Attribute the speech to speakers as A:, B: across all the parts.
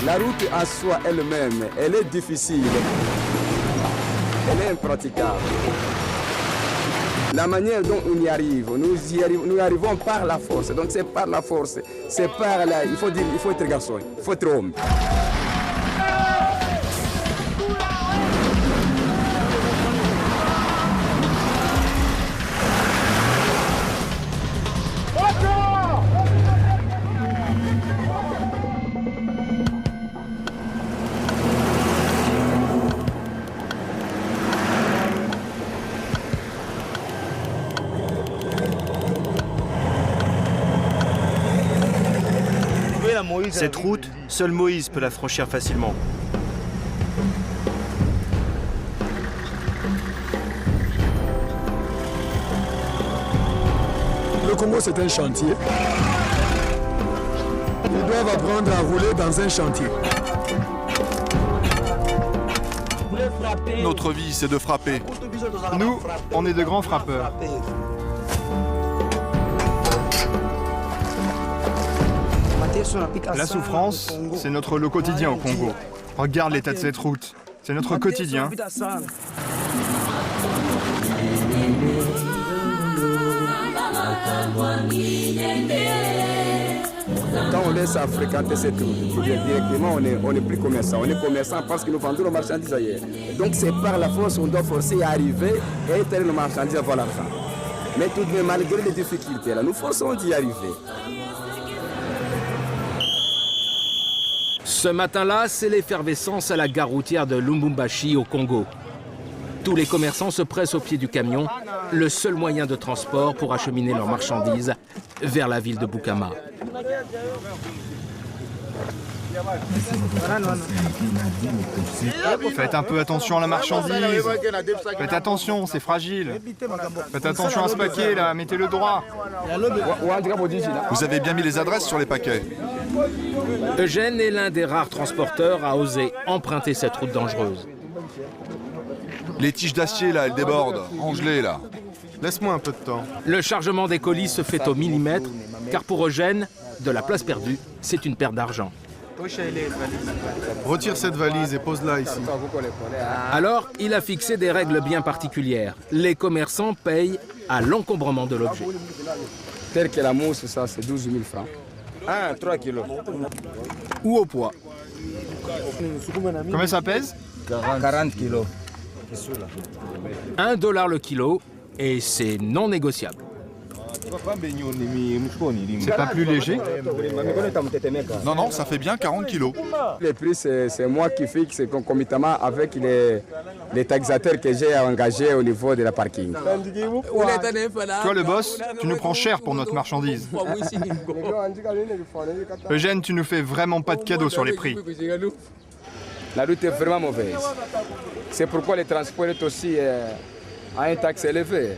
A: La route en soi elle-même, elle est difficile. Elle est impraticable. La manière dont on y arrive, nous arrivons par la force. Donc c'est par la force, c'est par la... Il faut être garçon, il faut être homme.
B: Cette route, seul Moïse peut la franchir facilement.
C: Le Congo, c'est un chantier. Ils doivent apprendre à rouler dans un chantier.
D: Notre vie, c'est de frapper.
B: Nous, on est de grands frappeurs. La souffrance, c'est notre lot quotidien au Congo. Regarde l'état de cette route. C'est notre quotidien.
A: Quand on laisse à fréquenter cette route, directement on est plus commerçant. On est commerçant parce que nous vendons nos marchandises ailleurs. Donc c'est par la force qu'on doit forcer à arriver et étaler nos marchandises à avoir l'argent. Mais tout de même, malgré les difficultés, là, nous forçons d'y arriver.
E: Ce matin-là, c'est l'effervescence à la gare routière de Lubumbashi au Congo. Tous les commerçants se pressent au pied du camion, le seul moyen de transport pour acheminer leurs marchandises vers la ville de Bukama.
B: Faites un peu attention à la marchandise. Faites attention, c'est fragile. Faites attention à ce paquet là, mettez-le droit.
D: Vous avez bien mis les adresses sur les paquets.
E: Eugène est l'un des rares transporteurs à oser emprunter cette route dangereuse.
D: Les tiges d'acier là, elles débordent. Range-les là.
B: Laisse-moi un peu de temps.
E: Le chargement des colis se fait au millimètre, car pour Eugène, de la place perdue, c'est une perte d'argent.
B: Retire cette valise et pose-la ici.
E: Alors, il a fixé des règles bien particulières. Les commerçants payent à l'encombrement de l'objet.
A: Tel que la mousse, ça c'est 12 000 francs. 3 kilos.
E: Ou au poids.
B: Combien ça pèse?
A: 40 kilos.
E: $1 le kilo, et c'est non négociable.
B: C'est pas plus léger?
D: Non, non, ça fait bien 40 kilos.
A: Les prix, c'est moi qui fixe concomitamment avec les taxateurs que j'ai engagés au niveau de la parking.
B: Toi le boss, tu nous prends cher pour notre marchandise. Eugène, tu nous fais vraiment pas de cadeaux sur les prix.
A: La route est vraiment mauvaise. C'est pourquoi le transport est aussi à une taxe élevée.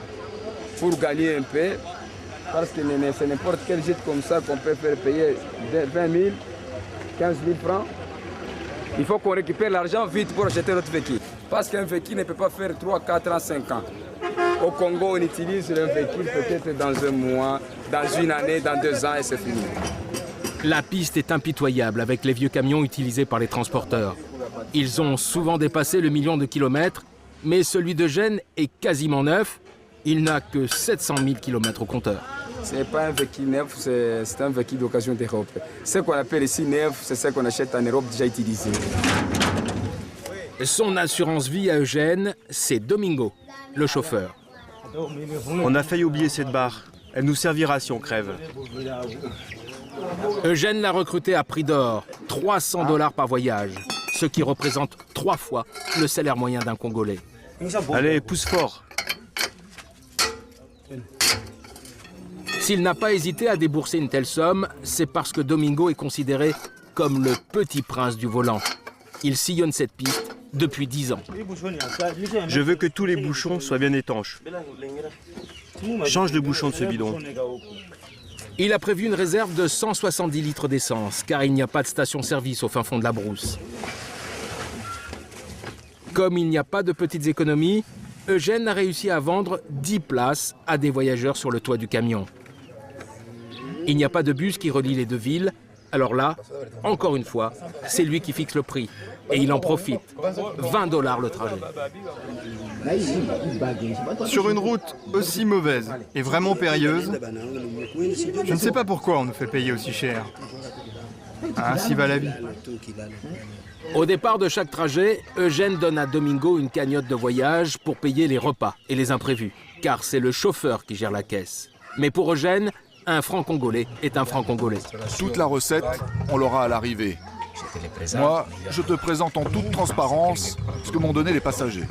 A: Pour gagner un peu, parce que c'est n'importe quel gîte comme ça qu'on peut faire payer 20 000, 15 000 francs. Il faut qu'on récupère l'argent vite pour acheter notre véhicule. Parce qu'un véhicule ne peut pas faire 3, 4 ans, 5 ans. Au Congo, on utilise un véhicule peut-être dans un mois, dans une année, dans 2 ans et c'est fini.
E: La piste est impitoyable avec les vieux camions utilisés par les transporteurs. Ils ont souvent dépassé le million de kilomètres, mais celui d'Eugène est quasiment neuf. Il n'a que 700 000 km au compteur.
A: Ce n'est pas un véhicule neuf, c'est un véhicule d'occasion d'Europe. Ce qu'on appelle ici neuf, c'est ce qu'on achète en Europe déjà utilisé.
E: Son assurance vie à Eugène, c'est Domingo, le chauffeur.
B: On a failli oublier cette barre. Elle nous servira si on crève.
E: Eugène l'a recruté à prix d'or, $300 par voyage, ce qui représente 3 fois le salaire moyen d'un Congolais.
B: Allez, pousse fort.
E: S'il n'a pas hésité à débourser une telle somme, c'est parce que Domingo est considéré comme le petit prince du volant. Il sillonne cette piste depuis 10 ans.
B: Je veux que tous les bouchons soient bien étanches. Change le bouchon de ce bidon.
E: Il a prévu une réserve de 170 litres d'essence, car il n'y a pas de station-service au fin fond de la brousse. Comme il n'y a pas de petites économies, Eugène a réussi à vendre 10 places à des voyageurs sur le toit du camion. Il n'y a pas de bus qui relie les deux villes, Alors là, encore une fois, c'est lui qui fixe le prix. Et il en profite. 20 $ le trajet.
B: Sur une route aussi mauvaise et vraiment périlleuse, je ne sais pas pourquoi on nous fait payer aussi cher. Ainsi va la vie.
E: Au départ de chaque trajet, Eugène donne à Domingo une cagnotte de voyage pour payer les repas et les imprévus, car c'est le chauffeur qui gère la caisse. Mais pour Eugène, un franc congolais est un franc congolais.
D: Toute la recette, on l'aura à l'arrivée. Moi, je te présente en toute transparence ce que m'ont donné les passagers.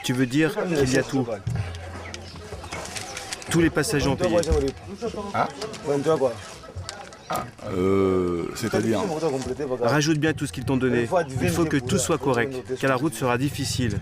F: Tu veux dire qu'il y a tout? Tous les passagers ont payé.
D: C'est-à-dire...
F: Rajoute bien tout ce qu'ils t'ont donné. Il faut que tout soit correct, car la route sera difficile.